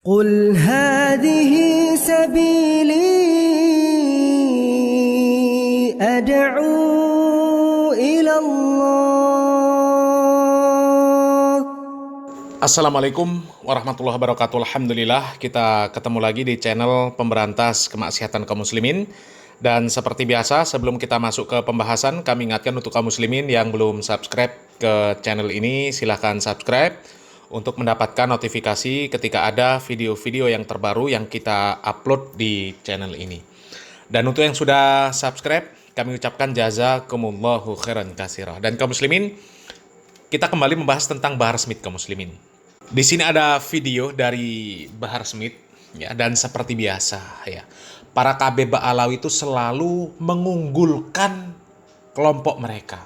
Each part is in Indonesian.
قل هذه سبيلي أدعو إلى الله. Assalamualaikum warahmatullahi wabarakatuh. Alhamdulillah kita ketemu lagi di channel pemberantas kemaksiatan kaum muslimin. Dan seperti biasa sebelum kita masuk ke pembahasan, kami ingatkan untuk kaum muslimin yang belum subscribe ke channel ini, silahkan subscribe untuk mendapatkan notifikasi ketika ada video-video yang terbaru yang kita upload di channel ini. Dan untuk yang sudah subscribe, kami ucapkan jazakumullahu khairan katsira. Dan kaum muslimin, kita kembali membahas tentang Bahar Smith kaum muslimin. Di sini ada video dari Bahar Smith ya, dan seperti biasa ya, para KB Ba'alawi itu selalu mengunggulkan kelompok mereka,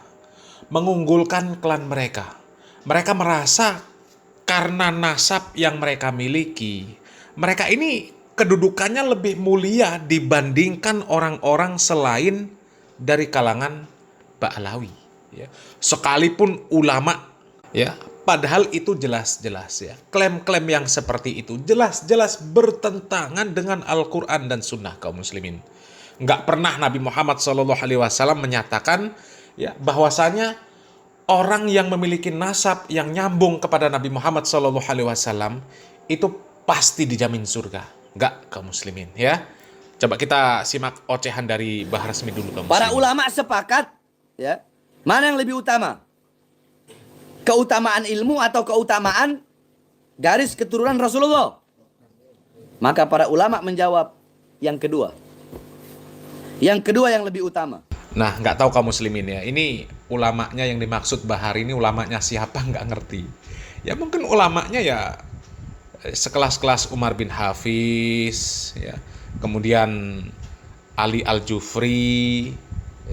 mengunggulkan klan mereka. Mereka merasa karena nasab yang mereka miliki, mereka ini kedudukannya lebih mulia dibandingkan orang-orang selain dari kalangan Ba'alawi. Ya. Sekalipun ulama, ya, padahal itu jelas-jelas ya, klaim-klaim yang seperti itu jelas-jelas bertentangan dengan Al-Quran dan Sunnah kaum muslimin. Nggak pernah Nabi Muhammad SAW menyatakan ya bahwasanya orang yang memiliki nasab yang nyambung kepada Nabi Muhammad SAW itu pasti dijamin surga. Nggak kaum muslimin ya. Coba kita simak ocehan dari Bahar Smith dulu kaum muslimin. Para ulama sepakat ya, mana yang lebih utama? Keutamaan ilmu atau keutamaan garis keturunan Rasulullah? Maka para ulama menjawab yang kedua. Yang kedua yang lebih utama. Nah, nggak tahu kaum muslimin ya, ini ulamanya yang dimaksud Bahar ini ulamanya siapa nggak ngerti. Ya mungkin ulamanya ya sekelas-kelas Umar bin Hafiz, ya, kemudian Ali Al-Jufri,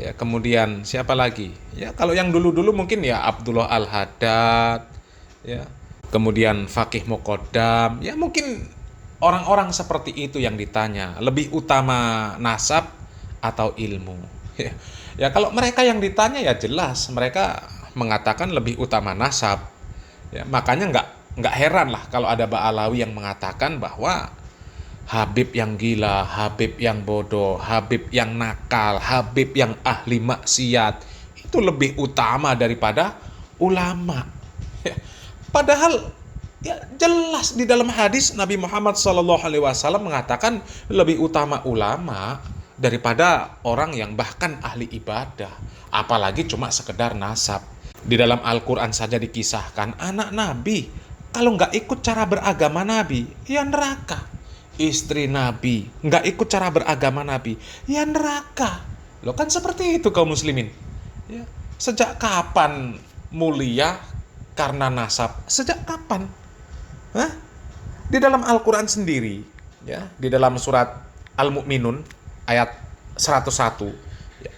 ya, kemudian siapa lagi? Ya kalau yang dulu-dulu mungkin ya Abdullah Al-Haddad, ya, kemudian Faqih Muqaddam, ya mungkin orang-orang seperti itu yang ditanya, lebih utama nasab atau ilmu. Ya kalau mereka yang ditanya ya jelas mereka mengatakan lebih utama nasab. Ya, makanya nggak heran lah kalau ada Ba'alawi yang mengatakan bahwa Habib yang gila, Habib yang bodoh, Habib yang nakal, Habib yang ahli maksiat itu lebih utama daripada ulama. Ya, padahal ya jelas di dalam hadis Nabi Muhammad SAW mengatakan lebih utama ulama daripada orang yang bahkan ahli ibadah, apalagi cuma sekedar nasab. Di dalam Al-Quran saja dikisahkan anak Nabi kalau nggak ikut cara beragama Nabi ya neraka. Istri Nabi nggak ikut cara beragama Nabi ya neraka. Loh kan seperti itu kaum muslimin ya. Sejak kapan mulia karena nasab? Sejak kapan? Hah? Di dalam Al-Quran sendiri ya, di dalam surat Al-Mu'minun ayat 101,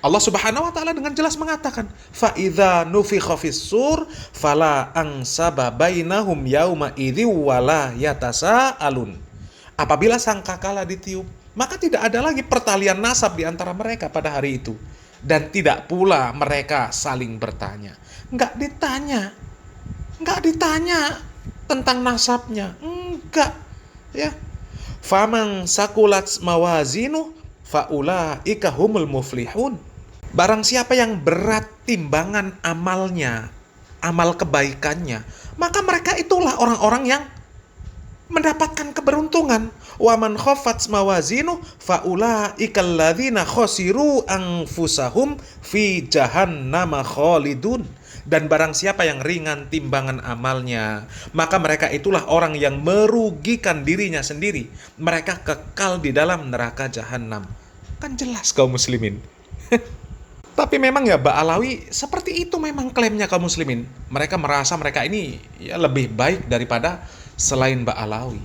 Allah Subhanahu wa taala dengan jelas mengatakan, "Fa idza nufikha fis-sur fala ansaba bainahum yauma idzi wala yatasaalun." Apabila sangkakala ditiup, maka tidak ada lagi pertalian nasab di antara mereka pada hari itu, dan tidak pula mereka saling bertanya. Enggak ditanya tentang nasabnya, enggak ya. Faman sakulat mawazinu faulaika humul muflihun. Barang siapa yang berat timbangan amalnya, amal kebaikannya, maka mereka itulah orang-orang yang mendapatkan keberuntungan. Wa man khaffat mawazinu faulaika alladzina khasiru anfusahum fi jahannama khalidun. Dan barang siapa yang ringan timbangan amalnya, maka mereka itulah orang yang merugikan dirinya sendiri. Mereka kekal di dalam neraka jahanam. Kan jelas kaum muslimin. Tapi memang ya Ba'alawi seperti itu memang klaimnya kaum muslimin. Mereka merasa mereka ini ya lebih baik daripada selain Ba'alawi.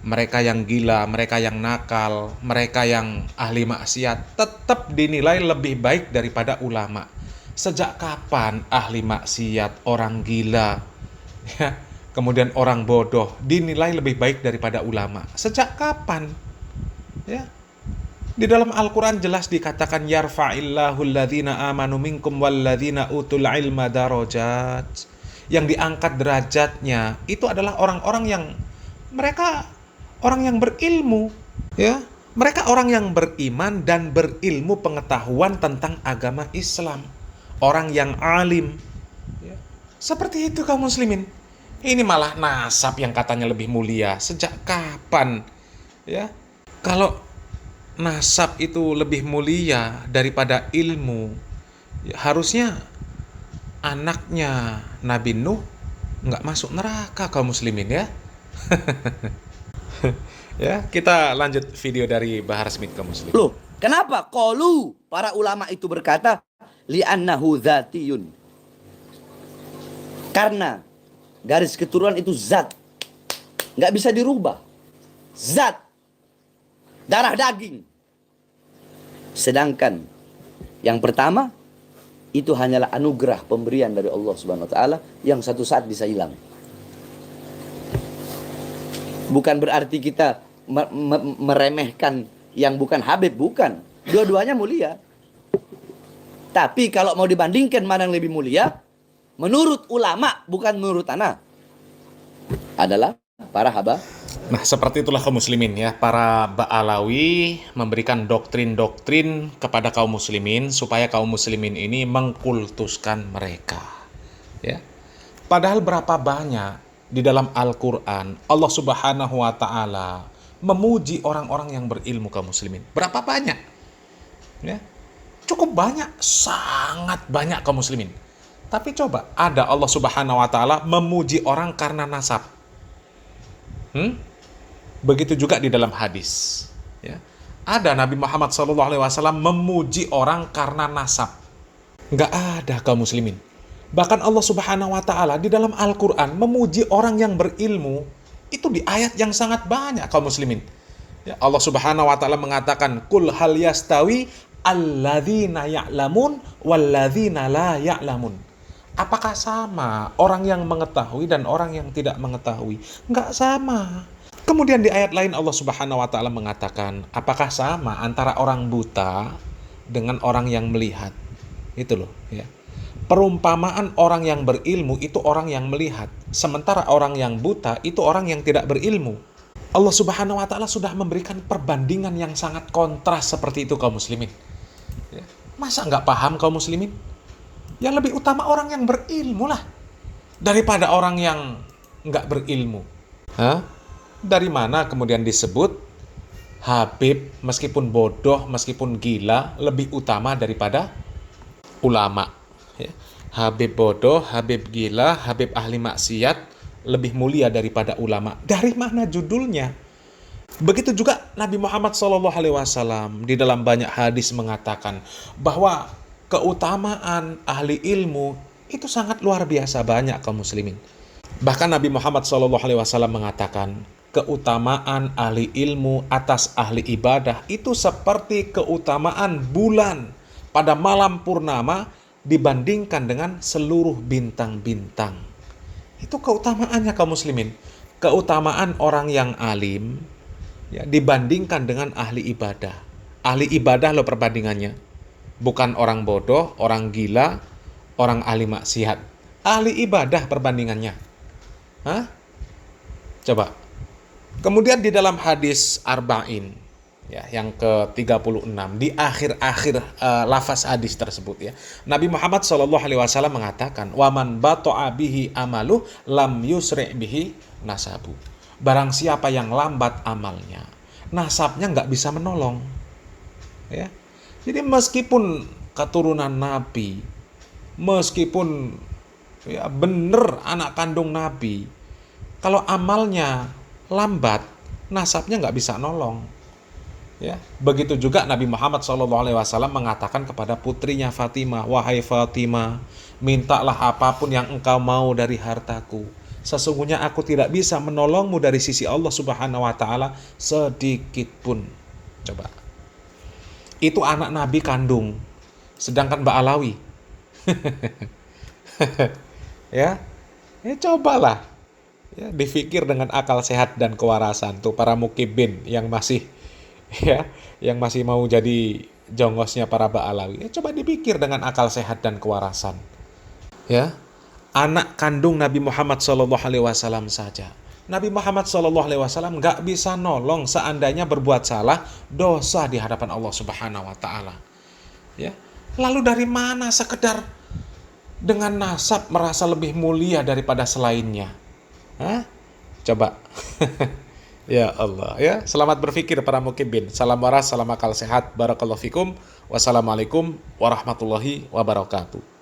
Mereka yang gila, mereka yang nakal, mereka yang ahli maksiat tetap dinilai lebih baik daripada ulama. Sejak kapan ahli maksiat, orang gila, ya, kemudian orang bodoh dinilai lebih baik daripada ulama? Sejak kapan? Ya. Di dalam Al-Quran jelas dikatakan yarfa'illahu alladhina amanu minkum walladhina utul ilma darajat. Yang diangkat derajatnya itu adalah orang-orang yang mereka orang yang berilmu, ya. Mereka orang yang beriman dan berilmu pengetahuan tentang agama Islam, orang yang alim, ya. Seperti itu kaum muslimin. Ini malah nasab yang katanya lebih mulia. Sejak kapan, ya? Kalau nasab itu lebih mulia daripada ilmu, ya, harusnya anaknya Nabi Nuh nggak masuk neraka kaum muslimin, ya. Ya, kita lanjut video dari Bahar Smith kaum muslimin. Loh, kenapa? Qalu, para ulama itu berkata, li'annahu dzatiyun. Karena garis keturunan itu zat. Nggak bisa dirubah. Zat. Darah daging. Sedangkan yang pertama, itu hanyalah anugerah pemberian dari Allah Subhanahu wa taala yang satu saat bisa hilang. Bukan berarti kita meremehkan yang bukan Habib, bukan. Dua-duanya mulia. Tapi kalau mau dibandingkan mana yang lebih mulia, menurut ulama, bukan menurut ana, adalah para haba. Nah, seperti itulah kaum muslimin, ya. Para Ba'alawi memberikan doktrin-doktrin kepada kaum muslimin supaya kaum muslimin ini mengkultuskan mereka, ya. Padahal berapa banyak di dalam Al-Quran Allah Subhanahu wa ta'ala memuji orang-orang yang berilmu kaum muslimin. Berapa banyak? Ya. Cukup banyak, sangat banyak kaum muslimin. Tapi coba, ada Allah Subhanahu wa ta'ala memuji orang karena nasab. Begitu juga di dalam hadis, ya. Ada Nabi Muhammad SAW memuji orang karena nasab. Nggak ada kaum muslimin. Bahkan Allah Subhanahu wa ta'ala di dalam Al-Quran memuji orang yang berilmu itu di ayat yang sangat banyak kaum muslimin, ya. Allah Subhanahu wa ta'ala mengatakan, kul hal yastawi alladzina ya'lamun walladzina la ya'lamun. Apakah sama orang yang mengetahui dan orang yang tidak mengetahui? Nggak sama. Kemudian di ayat lain Allah Subhanahu wa ta'ala mengatakan, apakah sama antara orang buta dengan orang yang melihat? Itu loh, ya. Perumpamaan orang yang berilmu itu orang yang melihat, sementara orang yang buta itu orang yang tidak berilmu. Allah Subhanahu wa ta'ala sudah memberikan perbandingan yang sangat kontras seperti itu kaum muslimin, ya. Masa nggak paham kaum muslimin? Yang lebih utama orang yang berilmu lah daripada orang yang nggak berilmu. Dari mana kemudian disebut Habib meskipun bodoh, meskipun gila lebih utama daripada ulama, ya. Habib bodoh, Habib gila, Habib ahli maksiat lebih mulia daripada ulama. Dari mana judulnya? Begitu juga Nabi Muhammad SAW di dalam banyak hadis mengatakan bahwa keutamaan ahli ilmu itu sangat luar biasa banyak kaum muslimin. Bahkan Nabi Muhammad SAW mengatakan, keutamaan ahli ilmu atas ahli ibadah itu seperti keutamaan bulan pada malam purnama dibandingkan dengan seluruh bintang-bintang. Itu keutamaannya kaum muslimin. Keutamaan orang yang alim, ya, dibandingkan dengan ahli ibadah. Ahli ibadah loh perbandingannya. Bukan orang bodoh, orang gila, orang ahli maksiat. Ahli ibadah perbandingannya. Coba. Kemudian di dalam hadis Arba'in, ya, yang ke-36 di akhir-akhir lafaz hadis tersebut, ya, Nabi Muhammad SAW mengatakan, waman bato'a bihi amalu lam yusri' bihi nasabu. Barang siapa yang lambat amalnya, nasabnya nggak bisa menolong, ya. Jadi meskipun keturunan Nabi, meskipun, ya, bener anak kandung Nabi, kalau amalnya lambat, nasabnya nggak bisa nolong, ya. Begitu juga Nabi Muhammad SAW mengatakan kepada putrinya Fatimah, wahai Fatimah, mintalah apapun yang engkau mau dari hartaku. Sesungguhnya aku tidak bisa menolongmu dari sisi Allah Subhanahu wa ta'ala sedikit pun. Coba. Itu anak Nabi kandung, sedangkan Mbak Alawi. Ya, cobalah, ya, dipikir dengan akal sehat dan kewarasan tuh para mukibin yang masih, ya, yang masih mau jadi jongosnya para Ba'alawi. Ya, coba dipikir dengan akal sehat dan kewarasan. Ya, anak kandung Nabi Muhammad SAW saja Nabi Muhammad SAW nggak bisa nolong seandainya berbuat salah, dosa di hadapan Allah Subhanahu wa Ta'ala. Ya, lalu dari mana sekedar dengan nasab merasa lebih mulia daripada selainnya? Hah? Coba. Ya Allah, ya. Selamat berpikir para mukibin. Salam waras, salam akal sehat. Barakallahu fikum. Wassalamualaikum warahmatullahi wabarakatuh.